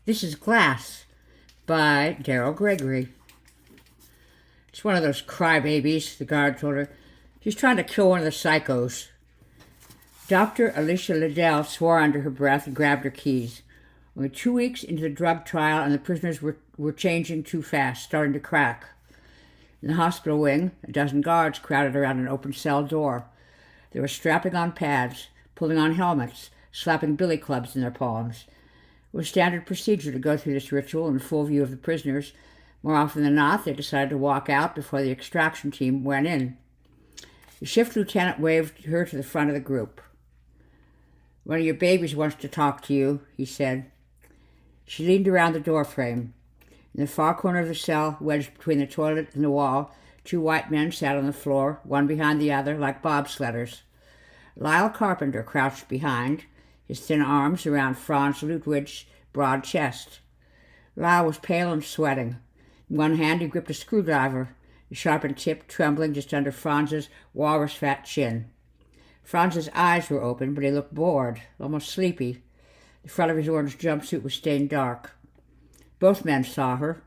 This is Glass by Daryl Gregory. It's one of those crybabies, the guard told her. She's trying to kill one of the psychos. Dr. Alicia Liddell swore under her breath and grabbed her keys. Only 2 weeks into the drug trial, and the prisoners were changing too fast, starting to crack. In the hospital wing, a dozen guards crowded around an open cell door. They were strapping on pads, pulling on helmets, slapping billy clubs in their palms. It was standard procedure to go through this ritual in full view of the prisoners. More often than not, they decided to walk out before the extraction team went in. The shift lieutenant waved her to the front of the group. "One of your babies wants to talk to you," he said. She leaned around the doorframe. In the far corner of the cell, wedged between the toilet and the wall, 2 white men sat on the floor, one behind the other, like bobsledders. Lyle Carpenter crouched behind, his thin arms around Franz Ludwig's broad chest. Lyle was pale and sweating. In one hand he gripped a screwdriver, the sharpened tip trembling just under Franz's walrus-fat chin. Franz's eyes were open, but he looked bored, almost sleepy. The front of his orange jumpsuit was stained dark. Both men saw her.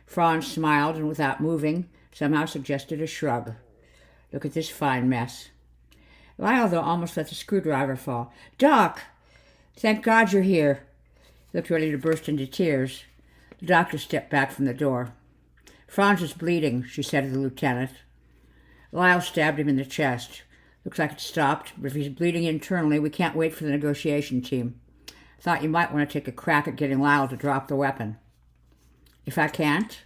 Franz smiled and, without moving, somehow suggested a shrug. "Look at this fine mess." Lyle, though, almost let the screwdriver fall. "Doc! Thank God you're here." He looked ready to burst into tears. The doctor stepped back from the door. "Franz is bleeding," she said to the lieutenant. Lyle stabbed him in the chest. "Looks like it stopped, but if he's bleeding internally, we can't wait for the negotiation team. Thought you might want to take a crack at getting Lyle to drop the weapon." "If I can't?"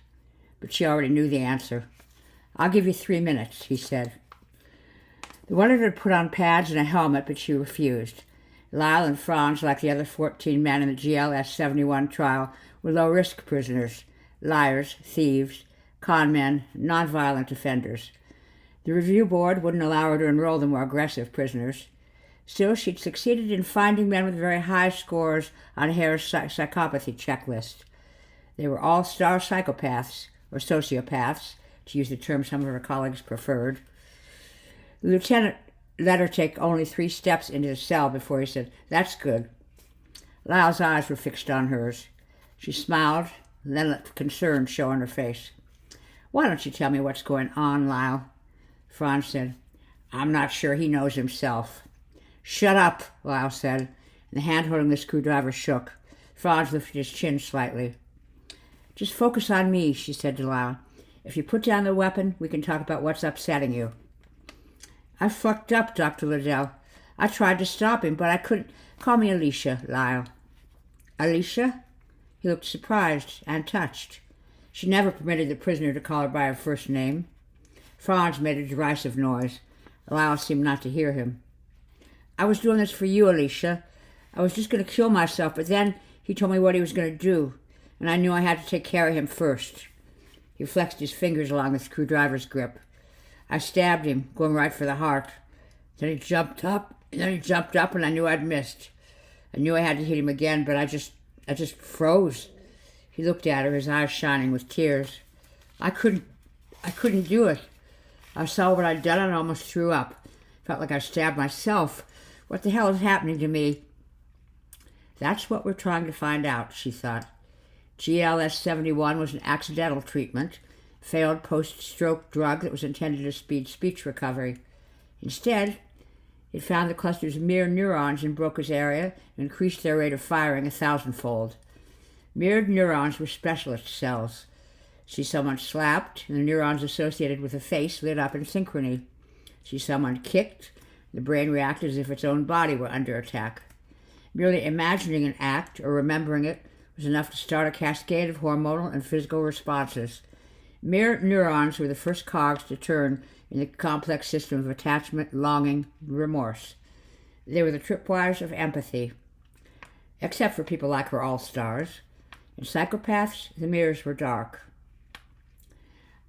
But she already knew the answer. "I'll give you 3 minutes," he said. They wanted her to put on pads and a helmet, but she refused. Lyle and Franz, like the other 14 men in the GLS 71 trial, were low-risk prisoners, liars, thieves, con men, nonviolent offenders. The review board wouldn't allow her to enroll the more aggressive prisoners. Still, she'd succeeded in finding men with very high scores on Hare's psychopathy checklist. They were all star psychopaths, or sociopaths, to use the term some of her colleagues preferred. The lieutenant let her take only 3 steps into the cell before he said, "That's good." Lyle's eyes were fixed on hers. She smiled, and then let concern show on her face. "Why don't you tell me what's going on, Lyle?" Franz said, "I'm not sure he knows himself." "Shut up," Lyle said, and the hand holding the screwdriver shook. Franz lifted his chin slightly. "Just focus on me," she said to Lyle. "If you put down the weapon, we can talk about what's upsetting you." "I fucked up, Dr. Liddell. I tried to stop him, but I couldn't. Call me Alicia, Lyle." "Alicia?" He looked surprised and touched. She never permitted the prisoner to call her by her first name. Franz made a derisive noise. Lyle seemed not to hear him. "I was doing this for you, Alicia. I was just going to kill myself, but then he told me what he was going to do, and I knew I had to take care of him first." He flexed his fingers along the screwdriver's grip. "I stabbed him, going right for the heart. Then he jumped up, and I knew I'd missed. I knew I had to hit him again, but I just froze." He looked at her, his eyes shining with tears. I couldn't do it. I saw what I'd done and I almost threw up. Felt like I stabbed myself. What the hell is happening to me?" "That's what we're trying to find out," she thought. GLS 71 was an accidental treatment, failed post-stroke drug that was intended to speed speech recovery. Instead, it found the cluster's mirror neurons in Broca's area and increased their rate of firing 1,000-fold. Mirrored neurons were specialist cells. See someone slapped, and the neurons associated with the face lit up in synchrony. See someone kicked, the brain reacted as if its own body were under attack. Merely imagining an act or remembering it was enough to start a cascade of hormonal and physical responses. Mirror neurons were the first cogs to turn in the complex system of attachment, longing, and remorse. They were the tripwires of empathy. Except for people like her all-stars. In psychopaths, the mirrors were dark.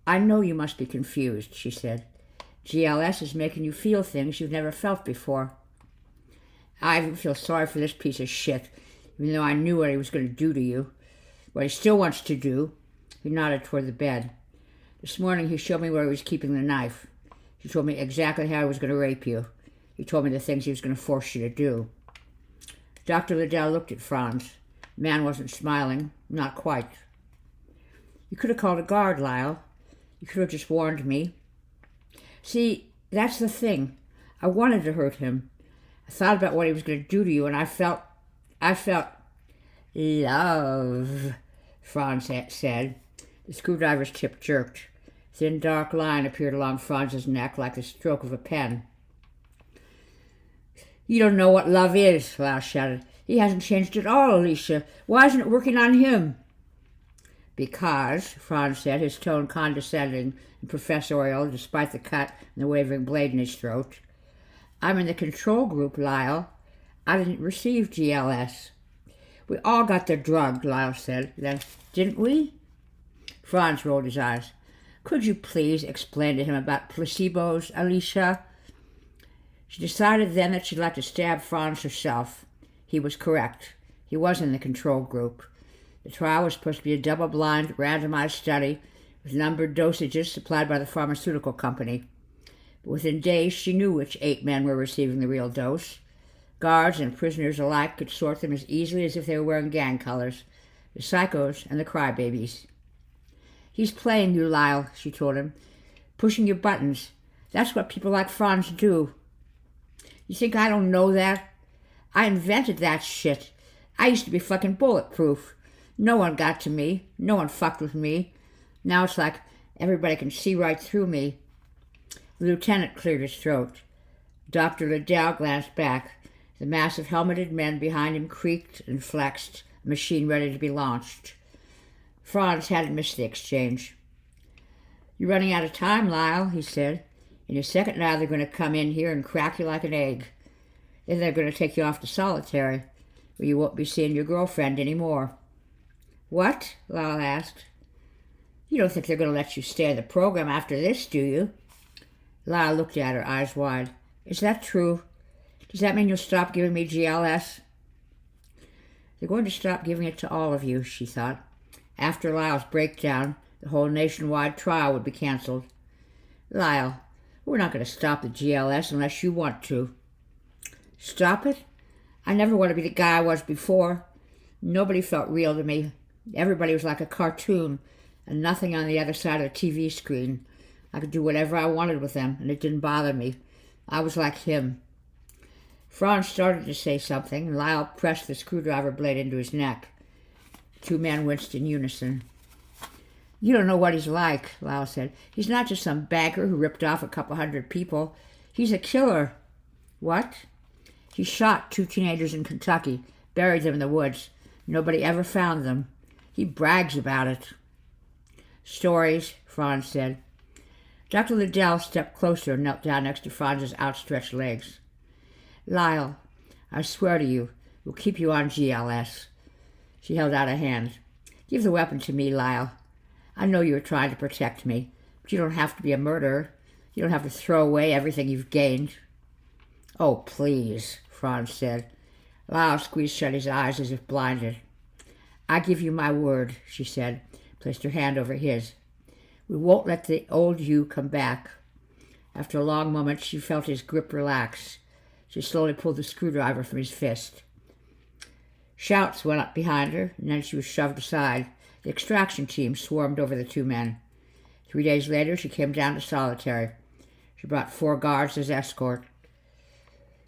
"I know you must be confused," she said. "GLS is making you feel things you've never felt before." "I even feel sorry for this piece of shit, even though I knew what he was going to do to you. What he still wants to do." He nodded toward the bed. "This morning he showed me where he was keeping the knife. He told me exactly how he was going to rape you. He told me the things he was going to force you to do." Dr. Liddell looked at Franz. The man wasn't smiling. Not quite. You could have called a guard, Lyle. You could have just warned me. See, that's the thing. I wanted to hurt him. I thought about what he was going to do to you, and I felt... Love, Franz said. The screwdriver's tip jerked. A thin, dark line appeared along Franz's neck like the stroke of a pen. You don't know what love is, Lyle shouted. He hasn't changed at all, Alicia. Why isn't it working on him? Because, Franz said, his tone condescending and professorial despite the cut and the wavering blade in his throat. I'm in the control group, Lyle. I didn't receive GLS. We all got the drug, Lyle said. Then, didn't we? Franz rolled his eyes. Could you please explain to him about placebos, Alicia? She decided then that she'd like to stab Franz herself. He was correct. He was in the control group. The trial was supposed to be a double-blind, randomized study with numbered dosages supplied by the pharmaceutical company. But within days, she knew which 8 men were receiving the real dose. Guards and prisoners alike could sort them as easily as if they were wearing gang colors, the psychos and the crybabies. He's playing you, Lyle, she told him, pushing your buttons. That's what people like Franz do. You think I don't know that? I invented that shit. I used to be fucking bulletproof. No one got to me. No one fucked with me. Now it's like everybody can see right through me. The lieutenant cleared his throat. Dr. Liddell glanced back. The mass of helmeted men behind him creaked and flexed, a machine ready to be launched. Franz hadn't missed the exchange. You're running out of time, Lyle, he said. In a second now they're going to come in here and crack you like an egg. Then they're going to take you off to solitary, where you won't be seeing your girlfriend anymore. What? Lyle asked. You don't think they're going to let you stay in the program after this, do you? Lyle looked at her, eyes wide. Is that true? Does that mean you'll stop giving me GLS? They're going to stop giving it to all of you, she thought. After Lyle's breakdown, the whole nationwide trial would be canceled. Lyle, we're not going to stop the GLS unless you want to. Stop it? I never want to be the guy I was before. Nobody felt real to me. Everybody was like a cartoon, and nothing on the other side of the TV screen. I could do whatever I wanted with them, and it didn't bother me. I was like him. Franz started to say something, and Lyle pressed the screwdriver blade into his neck. The 2 men winced in unison. You don't know what he's like, Lyle said. He's not just some banker who ripped off a couple hundred people. He's a killer. What? He shot 2 teenagers in Kentucky, buried them in the woods. Nobody ever found them. He brags about it. Stories, Franz said. Dr. Liddell stepped closer and knelt down next to Franz's outstretched legs. Lyle, I swear to you, we'll keep you on GLS. She held out a hand. Give the weapon to me, Lyle. I know you were trying to protect me, but you don't have to be a murderer. You don't have to throw away everything you've gained. Oh, please, Franz said. Lyle squeezed shut his eyes as if blinded. I give you my word, she said, placed her hand over his. We won't let the old you come back. After a long moment, she felt his grip relax. She slowly pulled the screwdriver from his fist. Shouts went up behind her, and then she was shoved aside. The extraction team swarmed over the 2 men. 3 days later, she came down to solitary. She brought 4 guards as escort.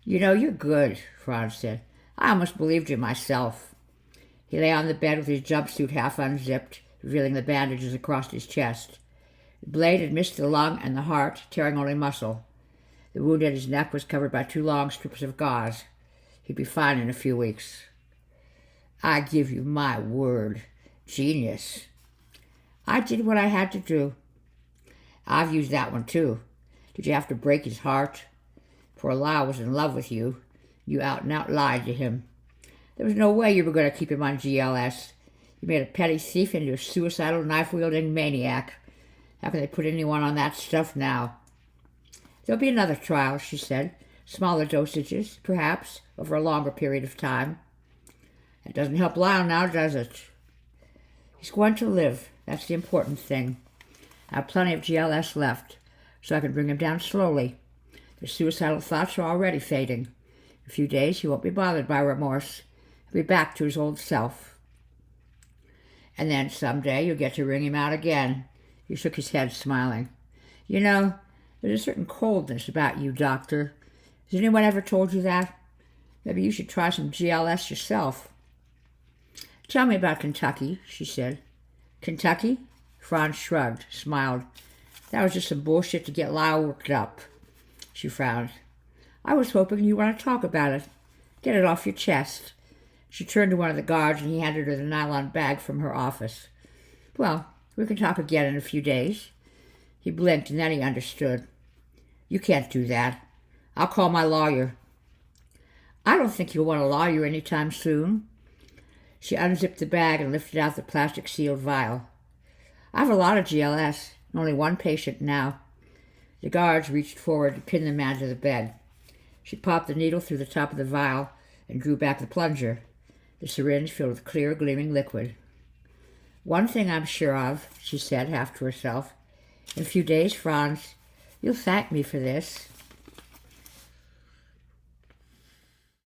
You know, you're good, Franz said. I almost believed you myself. He lay on the bed with his jumpsuit half unzipped, revealing the bandages across his chest. The blade had missed the lung and the heart, tearing only muscle. The wound at his neck was covered by 2 long strips of gauze. He'd be fine in a few weeks. I give you my word. Genius. I did what I had to do. I've used that one, too. Did you have to break his heart? Poor Lyle was in love with you. You out and out lied to him. There was no way you were going to keep him on GLS. You made a petty thief into a suicidal, knife-wielding maniac. How can they put anyone on that stuff now? There'll be another trial, she said. Smaller dosages, perhaps, over a longer period of time. It doesn't help Lyle now, does it? He's going to live. That's the important thing. I have plenty of GLS left, so I can bring him down slowly. The suicidal thoughts are already fading. In a few days, he won't be bothered by remorse. He'll be back to his old self. And then someday you'll get to wring him out again. He shook his head, smiling. You know, there's a certain coldness about you, Doctor. Has anyone ever told you that? Maybe you should try some GLS yourself. Tell me about Kentucky, she said. Kentucky? Franz shrugged, smiled. That was just some bullshit to get Lyle worked up. She frowned. I was hoping you want to talk about it. Get it off your chest. She turned to one of the guards and he handed her the nylon bag from her office. Well, we can talk again in a few days. He blinked and then he understood. You can't do that. I'll call my lawyer. I don't think you'll want a lawyer any time soon. She unzipped the bag and lifted out the plastic-sealed vial. I have a lot of GLS, only one patient now. The guards reached forward and pinned the man to the bed. She popped the needle through the top of the vial and drew back the plunger, the syringe filled with clear, gleaming liquid. One thing I'm sure of, she said, half to herself. In a few days, Franz, you'll thank me for this.